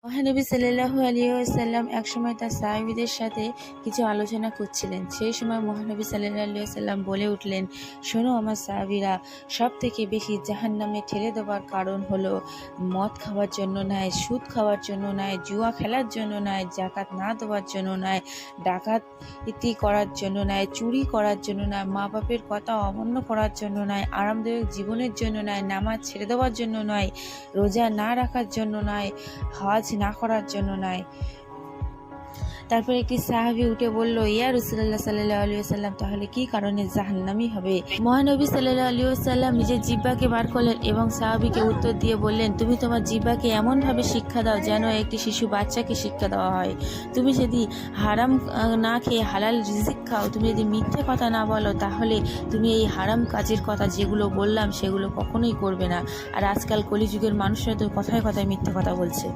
মহানবী সাল্লাল্লাহু আলাইহি ওয়াসাল্লাম একসময় তার সাহাবীদের সাথে কিছু আলোচনা করছিলেন। সেই সময় মহানবী সাল্লাল্লাহু আলাইহি ওয়াসাল্লাম বলে উঠলেন, শোনো আমার সাহাবীরা, সব থেকে বেশি জাহান্নামে ঠেলে দেওয়ার কারণ হলো মদ খাওয়ার জন্য নয়, সুদ খাওয়ার জন্য নয়, জুয়া খেলার জন্য নয়, যাকাত না দেওয়ার জন্য নয়, ডাকাতি করার জন্য নয়, চুরি করার জন্য নয়, মা বাপের কথা অমান্য করার জন্য নয়, আরামদায়ক জীবনের জন্য নয়, নামাজ ছেড়ে দেওয়ার জন্য নয়, রোজা না রাখার জন্য নয়, হজ না করার জন্য নয়। তারপর একটি সাহাবী উঠে বলল, ইয়া রাসূলুল্লাহ সাল্লাল্লাহু আলাইহি ওয়াসাল্লাম, তাহলে কি কারণে জাহান্নামী হবে? মহানবী সাল্লাল্লাহু আলাইহি ওয়াসাল্লাম নিজের জিহ্বাকে বার করলেন এবং সাহাবীকে উত্তর দিয়ে বললেন, তুমি তোমার জিহ্বাকে এমনভাবে শিক্ষা দাও যেন একটি শিশু বাচ্চাকে শিক্ষা দেওয়া হয়। তুমি যদি হারাম না খেয়ে হালাল রিজিক খাও, তুমি যদি মিথ্যে কথা না বলো, তাহলে তুমি এই হারাম কাজের কথা যেগুলো বললাম সেগুলো কখনোই করবে না। আর আজকাল কলিযুগের মানুষরা তো কথায় কথায় মিথ্যে কথা বলছে।